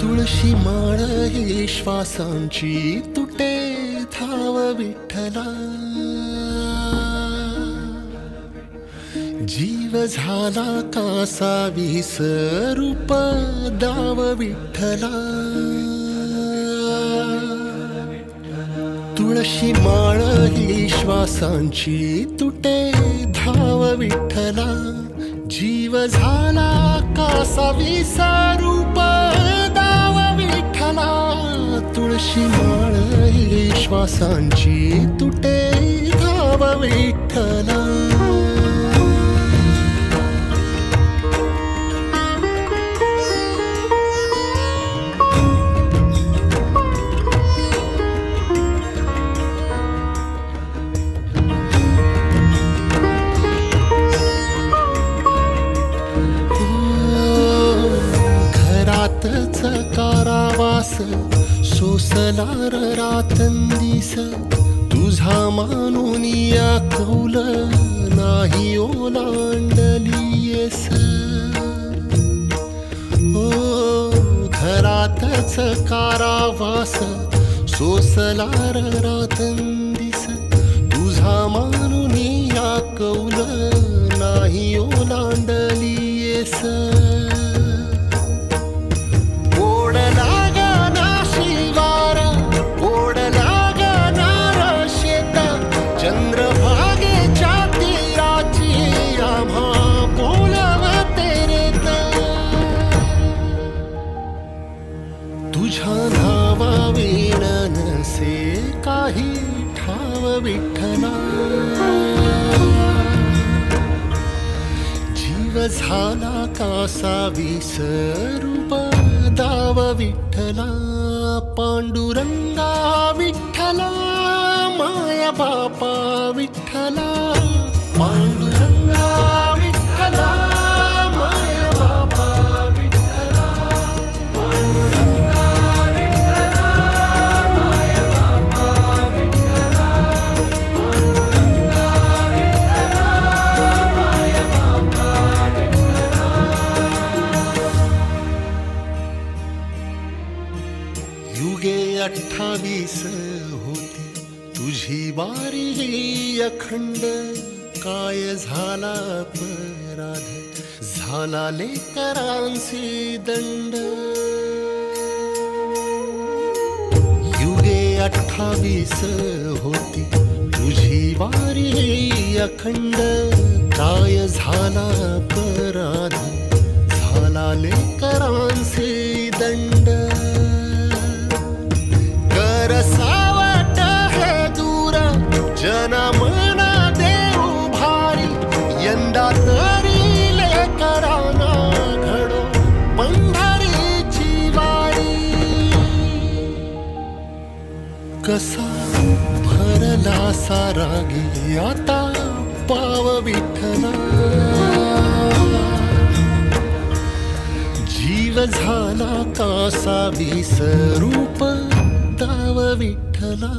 तुळशी माळ ही श्वासांची तुटे धाव विठ्ठला, जीव झाला कासा विसरूप दाव विठ्ठला. तुळशी माळ ही श्वासांची तुटे धाव विठ्ठला, जीव झाला कासा विसरूप दाव विठ्ठला. तुळशी माळ ही श्वासांची तुटे धाव विठ्ठला. कारावास सोसलार रातंदिस, तुझा मानून या कौल नाही ओलांडलीयस. ओ घरातच कारावास सोसलार रातंदिस, तुझा मानून या कौल नाही ओलांडलीयस. तुझ्या नावा विण नसे काही ठाव विठ्ठला, जीव झाला कासा विसरूप दाव विठ्ठला. पांडुरंगा विठ्ठला माया बापा विठ्ठला, पांडुरंगा विठ्ठला माया बापा विठ्ठला. युगे 28 होती तुझी वारी ही अखंड, काय झाला अपराध झाला लेकरांसी दंड. युगे 28 होती तुझी वारी ही अखंड, काय झाला अपराध झाला लेकरांसी दंड. सावट हे दूर जनमना देऊ भारी, यंदा तरी लेकरांना घडो पंढरीची वारी. कसा भरला सारा गे आता पाव विठ्ठला, जीव झाला कासा विसरूप दाव विठ्ठला.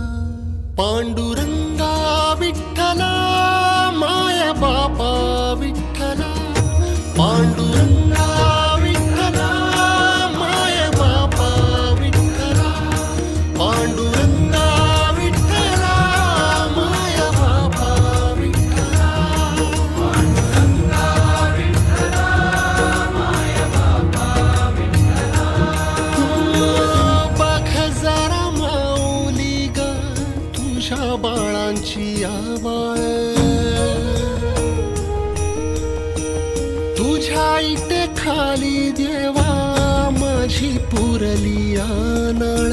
पांडुरंगा विठ्ठला माया बापा विठ्ठला, पांडुरंगा विठ्ठला माया बापा विठ्ठला, पांडुरंगा विठ्ठला माया बापा विठ्ठला, पांडुरंगा विठ्ठला माया बापा विठ्ठला. बघ जरा माऊली ग तुझ्या बाळांची आवाळ, तुझ्या इथे खाली देवा माझी पुरली नाळ.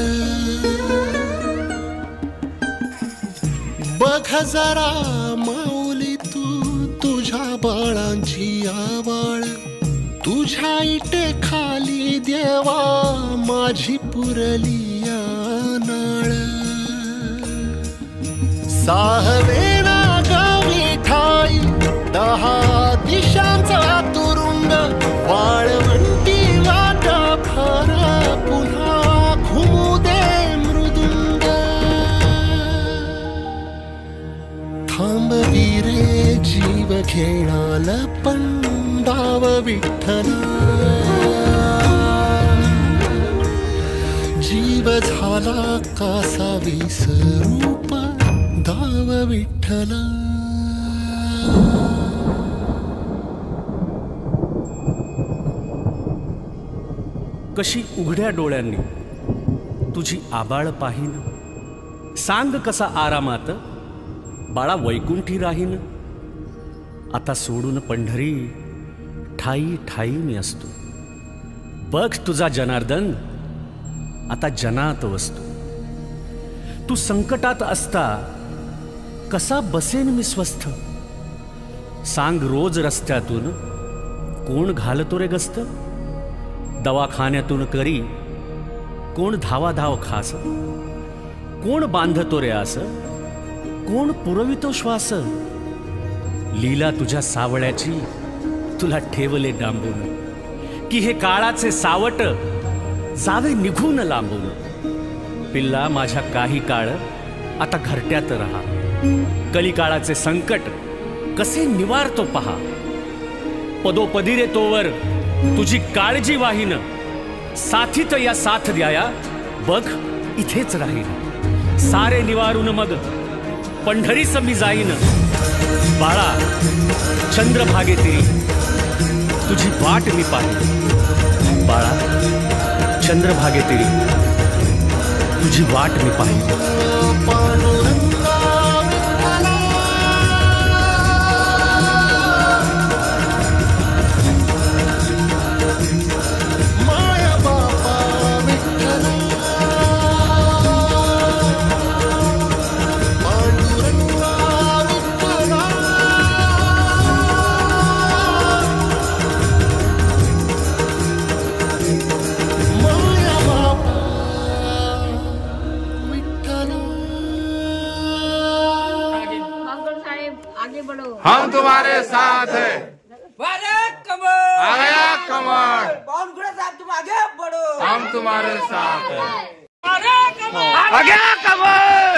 बघ जरा माऊली तू तुझ्या बाळांची आवाळ, तुझ्या इथे खाली देवा माझी पुरली नाळ. साहवेना गावी ठाई 10 दिशांचा तुरुंग, वाळवंटी वाटा फार पुन्हा घुमू दे मृदुंग. घेणाल पंडाव विठ्ठला, जीव झाला कासा विसरूप दाव विठ्ठला. कशी उघड्या डोळ्यांनी तुझी आबाळ पाहीन, सांग कसा आरामात बाळा वैकुंठी राहीन. आता सोडून पंढरी ठाई ठाई मी असतो, बघ तुझा जनार्दन आता जनात वसतो. तू संकटात असता कसा बसेन मी स्वस्थ, सांग रोज रस्त्यातून कोण घालतो रे गस्त. दवाखान्यातून करी कोण धावाधाव खास, कोण बांधतो रे आस, कोण पुरवितो श्वास. लीला तुझ्या सावळ्याची तुला ठेवले डांबून, की हे काळाचे सावट जावे निघून लांबून. पिल्ला माझ्या काही काळ आता घरट्यात रहा, कलिकाळाचे संकट कसे निवारतो पहा. पदोपदी रे तोवर तुझी काळजी वाहीन, साथीत या साथ द्याया बघ इथेच राहीन. सारे निवारून मग पंढरीस मी जाईन. बाळा चंद्रभागे तिरी तुझी वाट मी पाहीन. बाळा चंद्रभागे तिरी तुझी वाट मी पाहीन. हम तुम्हारे साथ हैं। आ गया कमल। साहब तुम आगे बढ़ो। हम तुम्हारे साथ हैं। आ गया कमल।